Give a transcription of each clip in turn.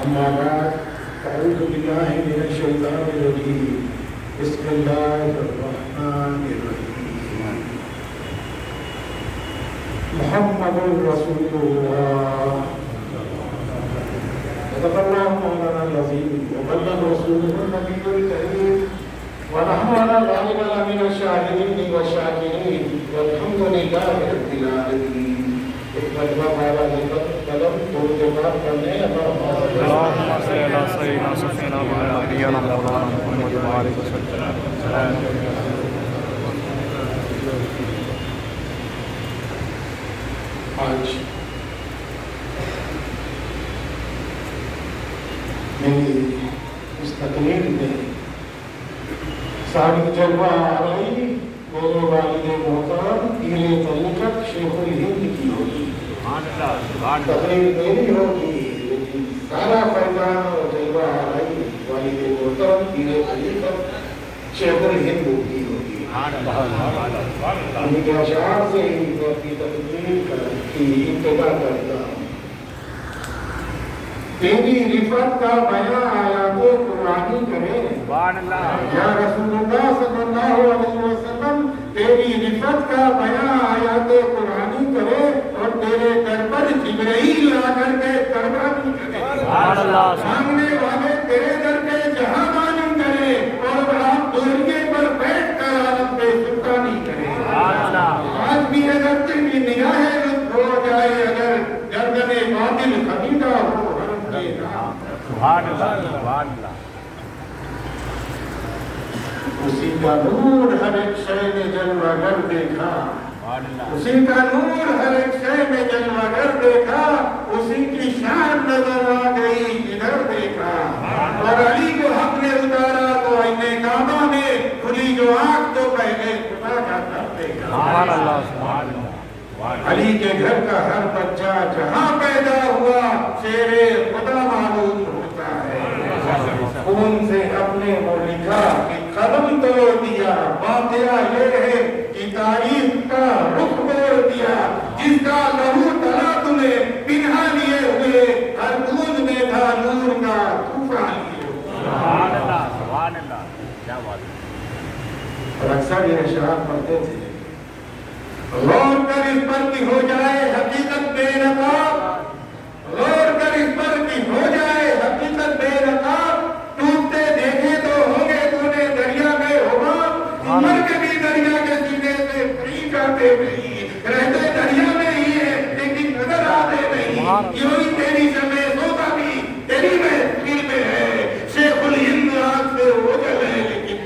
أما بعد أعوذ بالله من الشيطان الرجيم بسم الله الرحمن الرحيم محمد رسول الله صدق الله مولانا العظيم وبلغ رسوله النبي الكريم ونحن على ذلك لمن الشاهدين والشاكرين والحمد لله رب العالمين. اللهم صل على سيدنا سيدنا ونبينا مولانا محمد وعلى اله وصحبه. آج میری اس تقریر میں ساری جلوہ آرائی میرے والد محترم پیر طریقت شیخ الہند کی ہوگی. تقریر میری ہوگی لیکن سارا فیضان اور جلوہ آرائی والد محترم پیر طریقت شیخ الہند کی ہوگی. ان کے اشعار سے ہی میں اپنی تقریر کی ابتدا کرتا ہوں. تیری رفت کا بیاں آیات قرآنی کرے یا رسول اللہ صلی اللہ علیہ وسلم. تیری رفت کا بیاں آیات قرآنی کرے اور تیرے در پر جبرائیل آ کر کے قربانی کرے. سامنے والے تیرے در کے جہاں معلوم کرے اور آپ دوریے پر بیٹھ کر عالم پہ سلطانی کرے. آج بھی اگر تیری نگاہ لطف ہو جائے اگر گردن باطل خمیدہ ہو اسی کا نور ہر ایک شے میں جلوہ گر دیکھا. اسی کا نور ہر ایک شے میں جلوہ گر دیکھا. اسی کی شان نظر آ گئی جدھر دیکھا. اور علی کو حق نے اتارا تو آئینے کعبہ میں کھلی جو آنکھ تو پہلے خدا کا در دیکھا. علی کے گھر کا ہر بچہ جہاں پیدا ہوا شیر خدا معلوم ہوتا ہے. خون سے اپنے وہ لکھا کہ قلم توڑ دیا. واقعہ یہ ہے کہ تاریخ کا رخ موڑ دیا. جس کا لہو تلا تمہیں پنہا لیے ہوئے ہر بوند میں تھا نور کا طوفان لیے. اور اکثر یہ اشعار پڑھتے تھے. غور کر اس پر کی ہو جائے حقیقت بے نقاب. غور کر اس پر کی ہو جائے حقیقت بے نقاب. ٹوٹتے دیکھے تو ہوں گے تو نے دریا میں ہوگا. مر کے بھی دریا کے سینے سے فری کرتے نہیں. رہتے دریا میں ہی ہے لیکن نظر آتے نہیں. یوں ہی تیری شمع سوتا بھی تیری محفل میں ہے. شیخ الہند آنکھ سے اوجھل ہے لیکن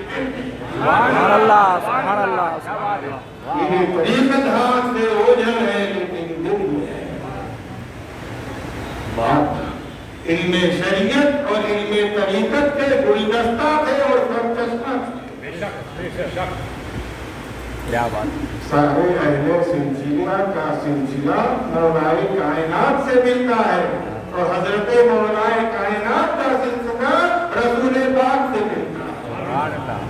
سبحان اللہ سبحان اللہ. یہ طریقت ہاتھ سے اوجھل ہے لیکن دل میں ہے. بات علم شریعت اور علم طریقت کے گلدستہ تھے اور سرچشمہ تھے. سارے اہل سلسلہ کا سلسلہ مولائے کائنات سے ملتا ہے اور حضرت مولائے کائنات کا سلسلہ رسول پاک سے ملتا ہے.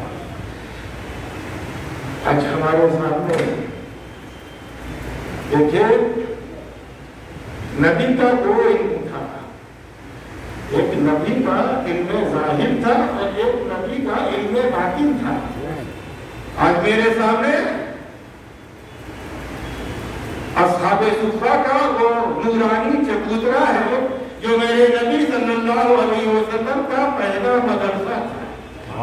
آج ہمارے سامنے دیکھیں نبی کا دو علم تھا. ایک نبی کا علم ظاہر تھا اور ایک نبی کا علم باطن تھا. آج میرے سامنے اصحاب صفہ کا وہ نورانی چبوترا ہے جو میرے نبی صلی اللہ علیہ وسلم کا پہلا مدرسہ تھا.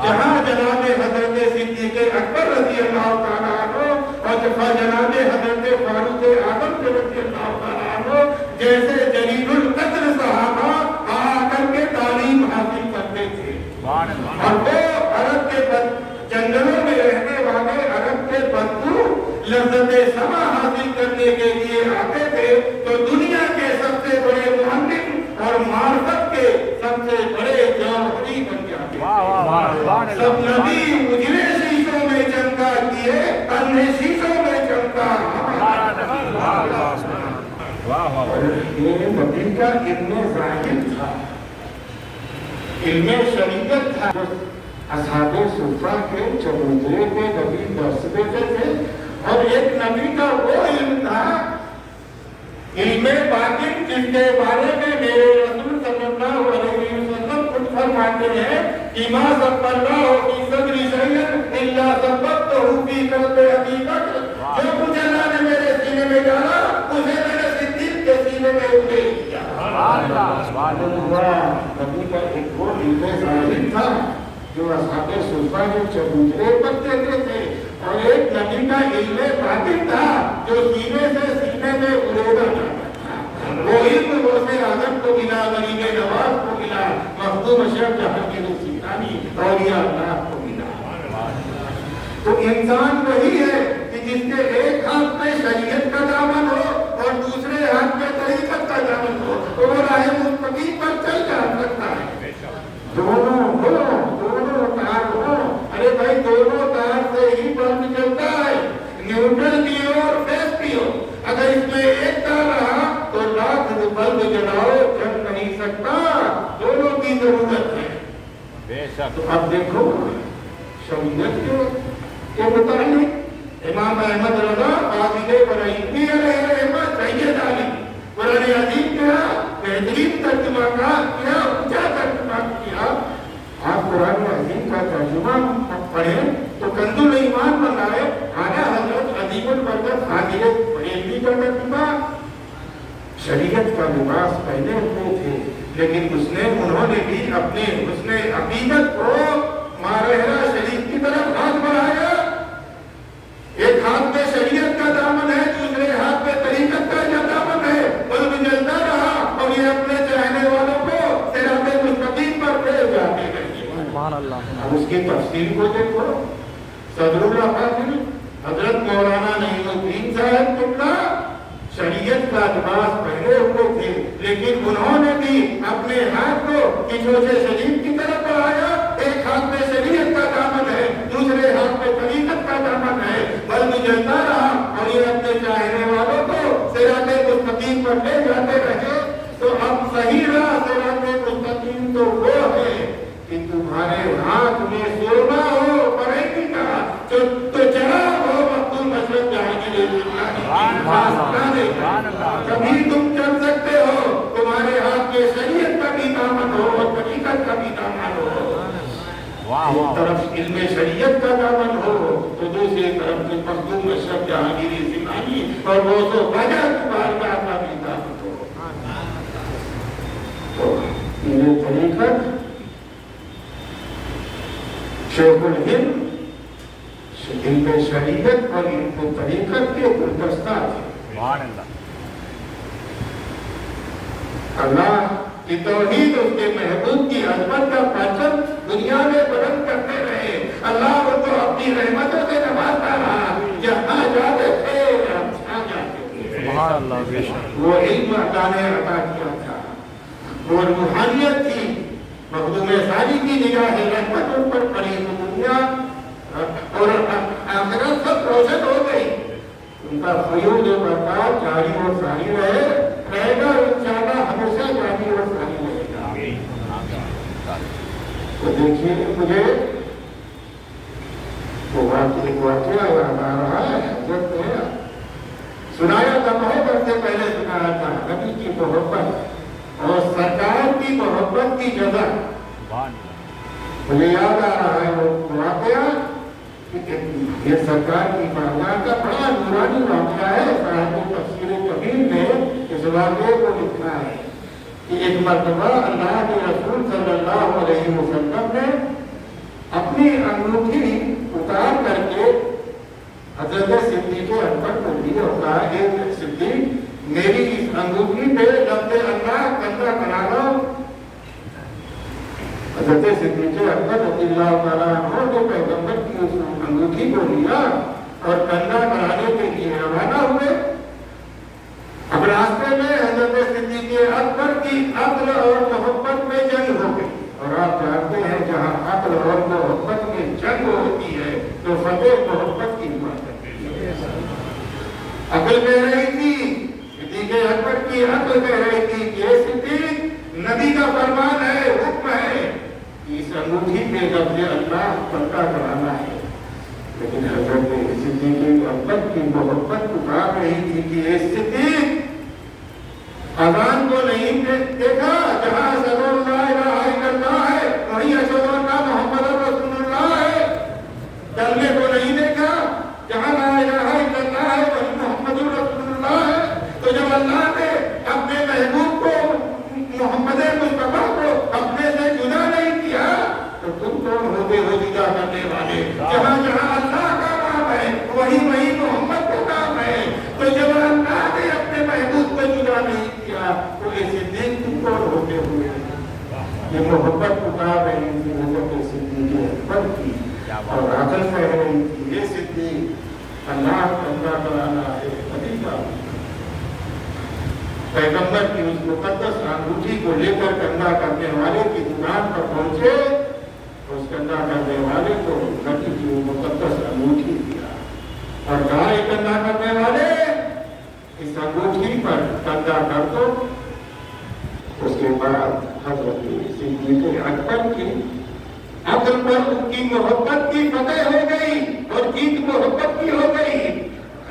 جہاں جناب حضرت صدیق اکبر رضی اللہ تعالیٰ عنہ اور جناب حضرت فاروق اعظم رضی اللہ تعالیٰ عنہ جیسے جلیل القدر صحابہ آ کر کے تعلیم حاصل کرتے تھے. اور وہ عرب کے جنگلوں میں رہنے والے عرب کے بدو لذت سما حاصل کرنے کے لیے آتے تھے تو دنیا کے سب سے بڑے معلم اور معرفت کے سب سے بڑے جوہری بن جاتے. سب نبی اجلے شیشوں میں چمکا کیے اندھے شیشوں میں چمکا. یہ نبی کا علم ظاہر تھا, علم شریعت تھا. اصحاب صفہ کے چبوترے پہ نبی درس دیتے تھے. اور ایک نبی کا وہ علم تھا علم باطن جس کے بارے میں میرے رسول صلی اللہ علیہ कि मा सब्बल्लाहु फी सदरी शैअन इल्ला सब्बतहु फी क़ल्बि हकीकत, जो कुछ अल्लाह ने मेरे सीने में डाला उसे मैंने सिद्दीक के सीने में उड़ेल दिया। नबी का एक वो दिल साजिद था जो असहाबे सुफ़ा के चबूतरे पर देते थे, और एक नबी का इल्मे बातिन था जो सीने से सीने में उड़ेगा जाता था। वो इल्म गौसे आज़म को मिला, गरीब नवाज को मिला, मखदूम अशरफ जहांगीर सीतानी औलिया अल्लाह को मिला। तो इंसान वही है कि जिसके एक हाथ में शरीयत का दामन हो और दूसरे हाथ में तरीकत का दामन हो, तो वो राह मुस्तकीम पर चल जा सकता है। दोनों हो, दोनों तार हो। अरे भाई, दोनों तार से ही बल्ब चलता है, न्यूट्रल भी हो और फेस भी हो। अगर इसमें एक तार रहा तो लाख बल्ब जलाओ चल नहीं सकता, दोनों की जरूरत है। तो अब देखो शरीयत के मुताबिक इमाम अहमद रज़ा काज़ी बरईनी अलैहिर्रहमत सैयद आली कुरान अज़ीम का बेहतरीन तर्जुमा किया, ऊंचा तर्जुमा किया। आप कुरान अज़ीम का तर्जुमा पढ़ें तो कंजुल ईमान बनाए आला हज़रत अज़ीमुल बरकत खादिर बरेलवी का तर्जुमा। शरीयत का लिबास पहने हुए थे, लेकिन उन्होंने भी अपने हुस्ने अकीदत को मारहरा शरीफ की तरफ हाथ बढ़ाया। एक हाथ में शरीयत का दामन है, दूसरे हाथ में तरीकत का दामन है, बल्ब जलता रहा और ये अपने चाहने वालों को सिराते मुस्तकीम पर ले जाते रहे। अब उसकी तफसील को देखो। सदरुल अफाजिल हजरत मौलाना नईमुद्दीन साहब तुमला शरीयत का लिबास पहने हुए थे, लेकिन उन्होंने भी अपने हाथ को किशोशे शरीफ की तरफ बढ़ाया। एक हाथ में शरीयत का दामन है, दूसरे हाथ में तरीकत का दामन है, बल्ब जलता रहा और ये अपने चाहने वालों को सिराते मुस्तकीम पर ले जाते रहे। तो अब सही राह सिराते मुस्तकीम तो वो है कि तुम्हारे हाथ में सोना हो परेगी का तो चढ़ा हो मखदूम अशरफ जहांगीर सीतानी। कभी तुम चल सकते हो, तुम्हारे हाथ में शरीयत का भी दामन हो और तरीकत का भी दामन हो। एक तरफ इल्मे शरीयत का दामन हो तो दूसरी तरफ से मखदूम अशरफ जहांगीर सीतानी और वो तो वजह तुम्हारा का भी दामन हो। तो ये तरीकत शेखुल हिंद इनके शरीयत और इनको तरीकत के गुलदस्ता थे। अल्लाह की तौहीद उसके महबूब की अज़मत का परचम दुनिया में बुलंद करते रहे। अल्लाह उनको अपनी रहमतों से नवाजता रहा, जहाँ जाते थे अच्छा जाते थे। वो इल्म अल्लाह ने अता किया था, वो रूहानियत थी। मखदूम साली की निगाह रहमत उन पर पड़ी तो दुनिया और आखिरत सब रोशन हो गई। उनका फयूज़ बरकत जारी और सारी रहेगा इंशाअल्लाह, हमेशा जारी और सारी रहेगा। तो देखिए, मुझे वो वाक़या याद आ रहा है। हज़रत ने सुनाया था, मोहब्बत से पहले सुनाया था, नबी की मोहब्बत और सरकार की मोहब्बत की जगह मुझे याद आ रहा है वो वाक़या। ये सरकार की बारगाह का बड़ा नूरानी वाक़या है। साहिब तफसीर कबीर ने इस वाक़ये को लिखा है कि एक मर्तबा अल्लाह के रसूल सल्लल्लाहु अलैहि वसल्लम ने अपनी अंगूठी उतार करके हज़रत सिद्दीक़ अकबर को दी और कहा, एक सिद्दीक़, मेरी इस अंगूठी पे लफ्ज़ अल्लाह कंधा करा लो। हज़रत सिद्दीक़ अकबर रज़ियल्लाहु तआला अन्हु ने पैगंबर की उस अंगूठी को लिया और कंधा कराने के लिए रवाना हुए। अब रास्ते में हज़रत सिद्दीक़ अकबर की अक्ल और मोहब्बत में जंग हो गई। और आप जानते हैं, जहाँ अक्ल और मोहब्बत में जंग होती है तो फतेह मोहब्बत की बात है। अक्ल कह रही थी, सिद्दीक़ अकबर की अक्ल कह रही थी कि ये सिद्दीक़, नबी का फरमान है, हुक्म है, इस अंगूठी पे लफ्ज़ अल्लाह पक्का कराना है। लेकिन हज़रत सिद्दीक़ अकबर की मोहब्बत पुकार रही थी कि ये सिद्दीक़, अज़ान को नहीं देखा, जहाँ अशहदु अल्ला इलाहा इल्लल्लाह है वहीं अशहदु अन्ना मोहम्मद मुस्तफा को अपने से जुदा नहीं किया तो तुम कौन होते हो जुदा करने वाले? जहाँ जहाँ अल्लाह का नाम है वही वही मोहम्मद का नाम है। तो जब अल्लाह ने अपने महबूब को जुदा नहीं किया तो ये सिद्दीक तुम कौन होते हुए? ये मोहब्बत पुकार रही थी हज़रत सिद्दीक़ अकबर की और आखिर कह रही थी ये सिद्दीक अल्लाह कराना है खलीफा। पैगंबर की उस मुकद्दस अंगूठी को लेकर कंधा करने वाले की दुकान पर पहुंचे, उस कंधा करने वाले को नबी की वो मुकद्दस अंगूठी दिया और कहा कंधा करने वाले इस अंगूठी पर कंधा कर दो। उसके बाद हज़रत सिद्दीक़ अकबर की अक्ल पर उनकी मोहब्बत की फतेह हो गई और जीत मोहब्बत की हो गई।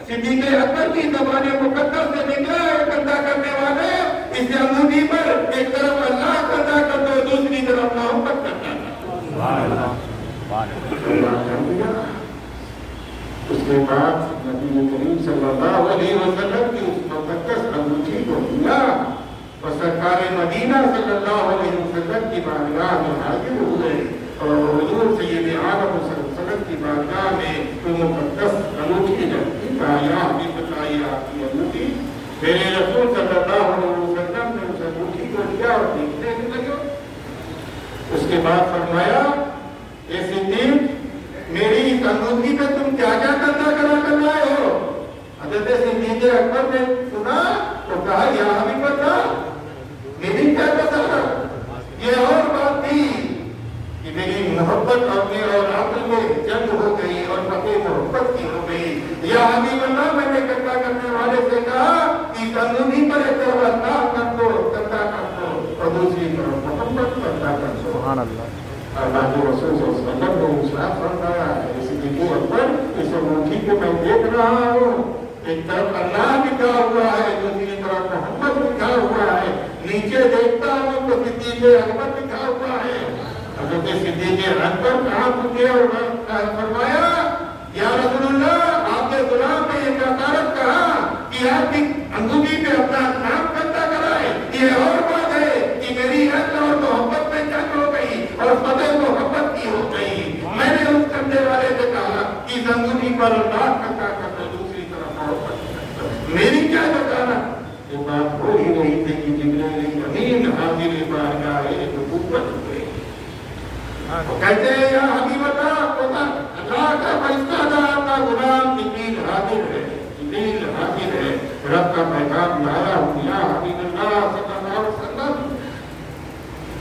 सिद्दीक़ अकबर की ज़बान मुक़द्दस से निकला है कंधा करने वाले इस अंगूठी पर एक तरफ अल्लाह कंधा कर दो, दूसरी तरफ मोहब्बत करना। उसके बाद नबी करीम सल्लल्लाहु अलैहि वसल्लम की उस मुक़द्दस अंगूठी को लिया और सरकार मदीना सल्लल्लाहु अलैहि वसल्लम की बारगाह में हाजिर हुए और हुजूर सय्यद आलम सल्लल्लाहु की बारगाह में वो मुक़द्दस अंगूठी रखी। या हबीब बताइए आपकी अंगूठी। मेरे रसूल सल्लल्लाहु अलैहि वसल्लम ने उस अंगूठी को लिया और देखने लगे। उसके बाद फरमाया ये सिद्दीक़ मेरी इस अंगूठी पे तुम क्या क्या कंधा करा कर लाए हो? हज़रत सिद्दीक़ अकबर ने सुना तो कहा या हबीब अल्लाह मेरी क्या कसर? ये और बात थी कि मेरी मोहब्बत और आंखों में जंग हो गई और फतेह मोहब्बत की हो गई। या हबीब अल्लाह मैंने कंधा करने वाले से कहा कि अंगूठी पर एक तरफ अल्लाह कर दो कंधा कर दो और दूसरी तरफ मोहब्बत कंधा कर दो। सुभान अल्लाह। अल्लाह के रसूल सल्लल्लाहु अलैहि वसल्लम ने इरशाद फरमाया सिद्दीक़ अकबर इस अंगूठी को मैं देख रहा हूँ, एक तरफ अल्लाह लिखा हुआ है दूसरी तरफ मोहम्मद लिखा हुआ है, नीचे देखता हूँ तो सिद्दीक़ अकबर लिखा हुआ है। हज़रत सिद्दीक़ अकबर कहाँ पूछे और फरमाया या रसूलल्लाह आपके गुलाम ने ये बशारत कहा कि आपकी अंगूठी पे अपना नाम कंधा कराए। ये और बात है कि मेरी अक्ल और मोहब्बत में जंग हो गई और फतेह मोहब्बत की हो गई। मैंने उस कंधे वाले से कहा कि इस अंगूठी पर अल्लाह कंधा कर दो, दूसरी तरफ मोहब्बत। मेरी क्या बताना? ये बात हो ही रही थी कि जिब्रील अमीन हाजिर बारगाह नबूवत हुए। कहते हैं या हबीब अल्लाह अल्लाह का फरिश्ता था आपका गुलाम जिब्रील हाजिर है, जिब्रील हाजिर है, रब का पैगाम लाया हूँ या हबीब अल्लाह सल्लल्लाहु अलैहि वसल्लम।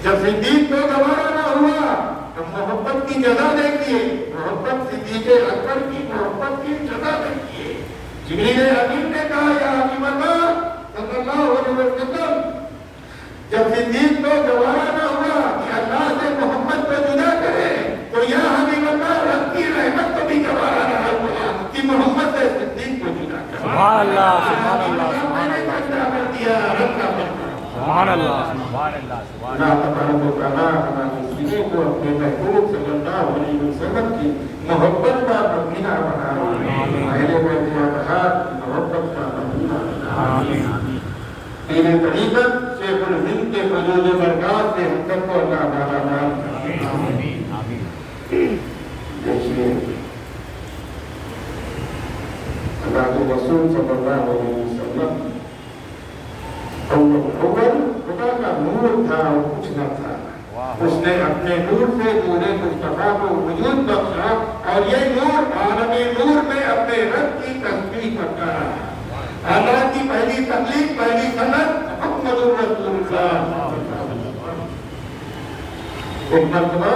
जब सिद्दीक़ को गवारा ना हुआ तो मोहब्बत की जगह देखिए, मोहब्बत सिद्दीक़ अकबर की मोहब्बत की जगह देखिए। जिब्रील अमीन ने कहा या हबीब अल्लाह सल्लल्लाहु अलैहि वसल्लम जब सिद्दीक़ को गवारा ना हुआ कि अल्लाह से मोहम्मद को जुदा करे तो या हबीब अल्लाह रब की रहमत को भी गवारा रहा हुआ कि मोहम्मद से सिद्दीक़ को जुदा करे। सुभान अल्लाह, सुभान अल्लाह, सुभान अल्लाह। कर दिया रब का फरमान। सुभान अल्लाह, सुभान अल्लाह, सुभान अल्लाह। तबारक व तआला हमारे सीने को अपने महबूब सल्लल्लाहु अलैहि वसल्लम की मोहब्बत का मदीना बनाओ। अहले बैत मोहब्बत का मदीना बनाओ। तेरे तरीक़त शेखुल हिंद के फजूल बरकत से हम सबको अल्लाह ताला नाम देखिए अल्लाह के रसूल सल्लल्लाहु अलैहि वसल्लम अव्वल खुदा का नूर था और कुछ न था। उसने अपने नूर से नूरे मुस्तफा को वजूद बख्शा और ये नूर आलमी नूर में अपने रब की तस्बीह करता रहा। अल्लाह की पहली तकलीफ पहली सनद मुहम्मदुर रसूलुल्लाह। एक मरतबा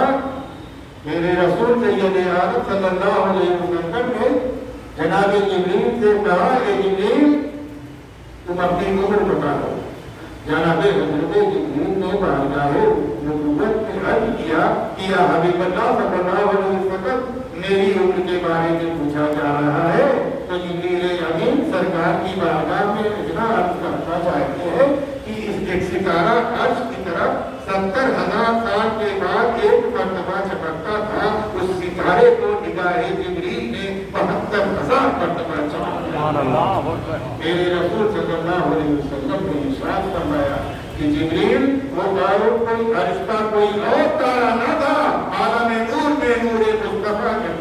मेरे रसूल सय्यद आलम सल्लल्लाहु अलैहि वसल्लम ने जनाब जिब्रील से कहा कि जिब्रील तुम अपनी उम्र बता दो। जनाब हज़रत जिब्रील ने बारगाह नबूवत में अर्ज़ किया कि या हबीब अल्लाह सल्लल्लाहु अलैहि वसल्लम मेरी उम्र के बारे में पूछा जा रहा है। तो जिब्रील अमीन सरकार की बारगाह में इतना अर्ज करना चाहते हैं कि इस एक सितारा अर्श की तरफ 70,000 साल के बाद एक मरतबा चमकता था। उस सितारे को निगाहे जिब्रील ने 72,000 मरतबा चमकाया। मेरे रसूल सल्लल्लाहु अलैहि वसल्लम ने इरशाद फरमाया कि जिब्रील वो गायब कोई फरिश्ता कोई और तारा न था, आलम नूर में नूरे मुस्तफा के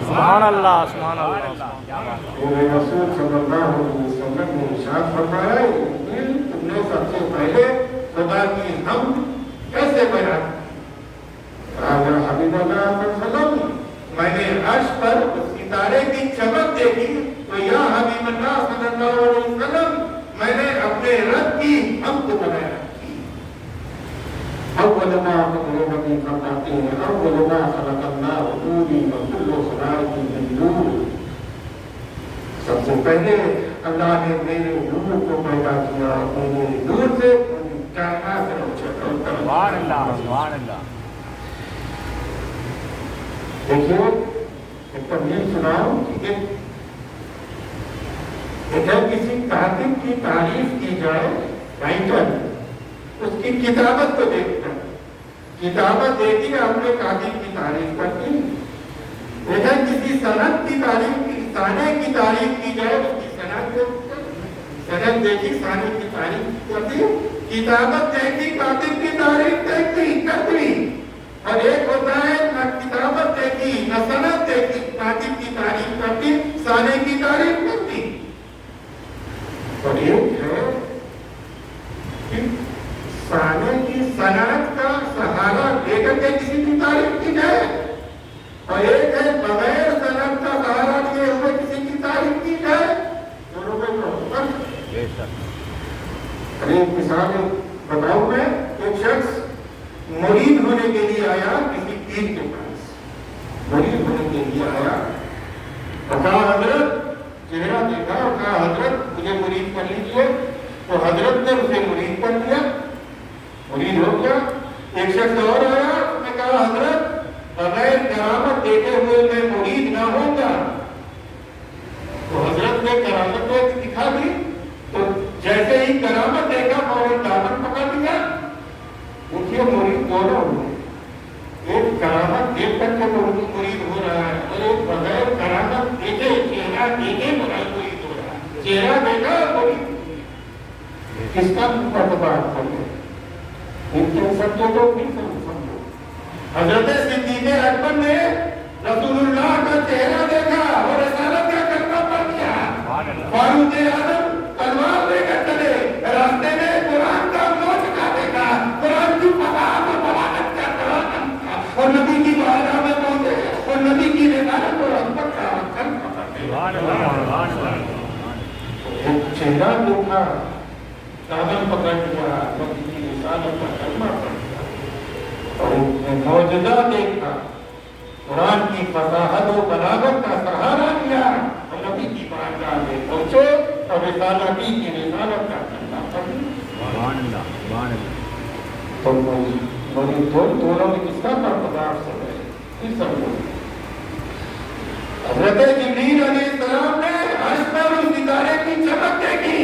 सुभान अल्लाह, सुभान अल्लाह। मेरे रसूल सल्लल्लाहु अलैहि वसल्लम ने इरशाद फरमाया, तुमने सबसे पहले खुदा की हम कैसे बयान हबीबल्लाह सल्लल्लाहु, मैंने अर्श पर उस सितारे की चमक देखी तो या हबीबल्लाह सल्लल्लाहु अलैहि वसल्लम, मैंने अपने रब की हमको बनाया। अव्वल मा क़ुरबती फरमाते हैं, अव्वल मा खलक़ल्लाहु नूरी व कुल्लु खलाइक़ि मिन नूर, सबसे पहले अल्लाह ने मेरे नूर को पैदा किया, मेरे नूर से कायनात रोशन। सुभान अल्लाह, सुभान अल्लाह। देखिए एक तमीज सुनाओ कि जब किसी कातिब की तारीफ की जाए, राइटर उसकी किताबत को देखता है, किताबत देखी अपने कातिब की तारीफ करती, लेकिन किसी सनद की तारीफ की साने की तारीफ की जाए, उसकी सनद देखी साने की तारीफ करती, किताबत देखी कातिब की तारीफ करती। और एक होता है न किताबत देखी न सनद देखी, कातिब की तारीफ करती, साने की तारीफ करती। और एक है कि साने की सनद का सहारा लेकर के किसी की तारीफ की जाए, और एक है बगैर सनद का सहारा लिए हुए किसी की तारीफ की जाए। दोनों में एक मिसाल बताऊं मैं, एक शख्स मुरीद होने के लिए आया किसी पीर के पास, मुरीद होने के लिए आया और कहा हजरत, चेहरा देखा और कहा हजरत मुझे मुरीद कर लीजिए। तो हजरत ने उसे मुरीद कर लिया, मुरीद हो गया। एक शख्स और आया, उसने कहा हजरत बगैर करामत देखे हुए मैं मुरीद ना होगा। तो हजरत ने करामत दिखा दी, तो जैसे ही करामत देखा फौरन दामन पकड़ लिया। देखिए मुरीद दोनों हुए, एक करामत देख करके मुरीद हो रहा है और एक बगैर करामत देखे चेहरा देखे मुरीद हो रहा है। चेहरा देखा मुरीद, किसका बात करें, इनके समझो तो फिर समझो। हजरत सिद्दीक़ अकबर ने रसूलुल्लाह का चेहरा देखा और रसालत का कलमा पढ़ लिया। फारूक आज़म तलवार लेकर चले, रास्ते में कुरान का मोचका देखा, कुरान की फसाद और बलागत का कलाम था, और नबी की बारगाह में पहुंचे और नबी की रिसालत और रहमत का कलमा पढ़े। चेहरा देखा, दामन पकड़ लिया, नबी की रिसालत का कलमा पढ़ लिया, और मौजूदा देखा, कुरान की फसाहत और बलागत का सहारा लिया और नबी की बारगाह में पहुंचे और रिसालत की रिसालत का कलमा पढ़ लिया। तो दोनों में किसका बर्दाश्त है, किस समझो। हज़रत जिब्रील अलैहिस्सलाम ने अर्श पर उस सितारे की चमक देखी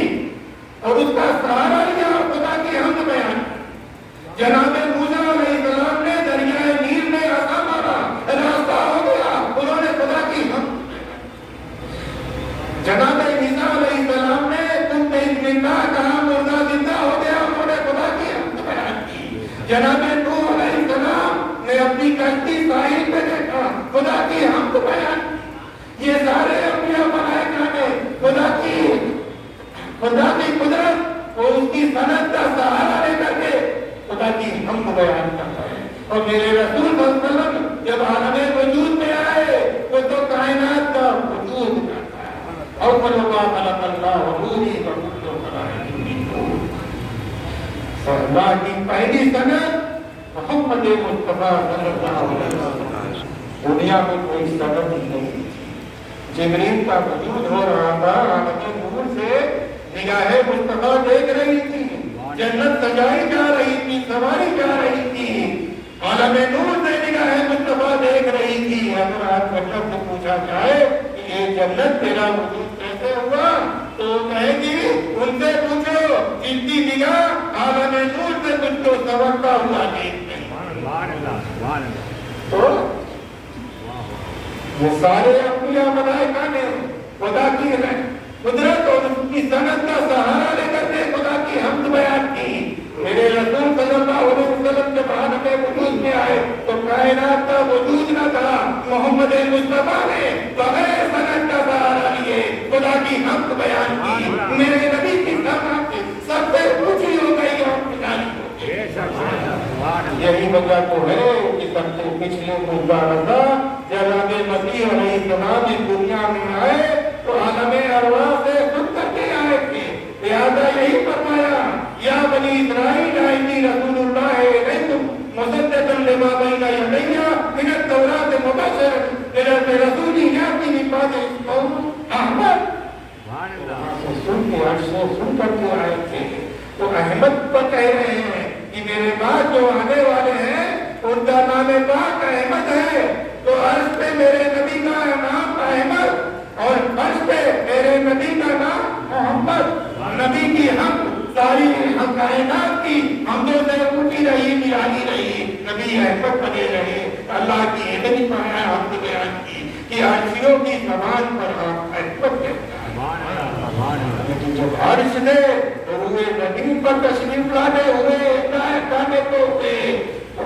और उसका सहारा लिया और खुदा की हम्द बयान। जनाब मूसा अलैहिस्सलाम ने दरियाए नील में रास्ता मारा, रास्ता हो गया, उन्होंने खुदा की हम्द बयान। जनाब ईसा अलैहिस्सलाम ने तुम पे जिंदा कहा, मुर्दा जिंदा हो गया, उन्होंने खुदा की हम्द बयान की। जनाब नूह अलैहिस्सलाम ने अपनी कश्ती साहिल पे देखा, खुदा की हम्द बयान। ये सारे अंबिया मलाइका ने खुदा की कुदरत और उसकी सनद का सहारा लेकर के खुदा की हम्द बयान करता है। और मेरे रसूल सल्लल्लाहु अलैहि वसल्लम जब आलमे वजूद में आए तो कायनात का वजूद करता है। अव्वल मा खलक़ल्लाहु नूरी व कुल्लु खलाइक़ि मिन नूर। अल्लाह की पहली सनद मोहम्मद मुस्तफा सल्लल्लाहु अलैहि वसल्लम। दुनिया में कोई सनद नहीं थी। जिब्रील का वजूद हो रहा था, आलमे नूर से निगाहे मुस्तफा देख रही थी, जन्नत सजाई जा रही थी, सवारी जा रही थी, आलमे नूर से निगाहे मुस्तफा देख रही थी। अगर आज बच्चों से पूछा जाए कि ये जन्नत तेरा वजूद कैसे हुआ, तो कहेगी उनसे पूछो जिनकी निगाह आलमे नूर से तुझको संवरता हुआ देखते। तो ये सारे अंबिया मलाइका ने खुदा की कुदरत और उसकी सनद का सहारा लेकर के खुदा की हम्द बयान की। میرے رسول صلی اللہ علیہ وسلم جب عالم وجود میں آئے تو کائنات کا وجود نہ تھا. محمد مصطفیٰ نے بغیر سند کا سہارا لیے خدا کی حمد بیان کی. میرے نبی کی سماعت سب سے اونچی ہو گئی اور پجاری ہو گئی. یہی وجہ تو ہے کہ سب سے پچھلے مبارکہ جناب مسیح علیہ السلام اس دنیا میں آئے تو عالم ارواح سے خود کر کے آئے تھے. لہذا یہی فرمایا یا بنی اسرائیل انی رسول اللہ علیکم مصدقا لما بین یدی من التوراۃ مبشرا برسول یاتی من بعد اسمہ احمد. سن کر کے آئے تھے تو احمد پر کہہ رہے ہیں کہ میرے بعد جو آنے والے ہیں ان کا نام پاک احمد ہے. تو عرش پہ میرے نبی کا نام احمد اور عرش پہ میرے نبی کا نام محمد. نبی کی حمد ساری کائنات کی حمدوں سے اونچی رہی نرالی رہی. نبی احمد بنے رہے. اللہ کی اتنی پایا حمد بیان کی کہ عرشیوں کی زبان پر آپ احمد کہتے ہیں. جب عرش نے روئے نبی پر تشریف لانے ہوئے ہدایت کھانے کو ہوئے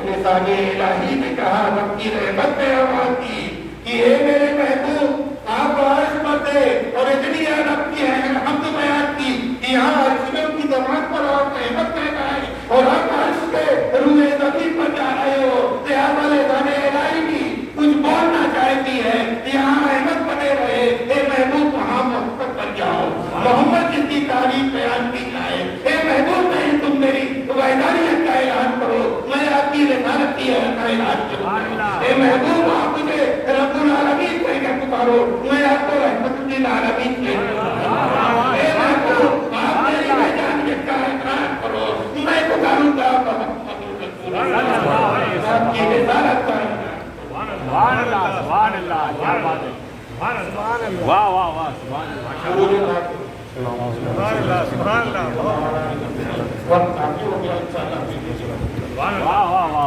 لسان الہی نے کہا رب کی رحمت نے آواز دی کہ اے میرے محبوب آپ عرش پر تھے اور اتنی رب کی حمد بیان کی کہ یہاں عرشیوں کی زبان پر آپ احمد کہنا ہے اور آپ عرش پہ روئے نبی پر جا رہے ہو. لہذا لسان الہی بھی کچھ بولنا چاہتی ہے یہاں احمد بنے رہے. اے محبوب وہاں محمد بن جاؤ. محمد جس کی تعریف بیان کی جائے. اے محبوب نہیں تم میری وحدانیت کا اعلان کرو میں آپ کی رسالت کی اعلان کروں. اے محبوب آپ مجھے رب العالمین کہہ کے پکارو میں آپ کو رحمت للعالمین کہہ کروں. اے محبوب آپ میری وحدانیت کا اعلان کرو میں پکاروں گا آپ کی رسالت کا اعلان. سبحان اللہ سبحان اللہ کیا بات ہے. واہ واہ واہ سبحان اللہ سبحان اللہ سبحان اللہ وقت آپ کو انشاءاللہ واہ واہ واہ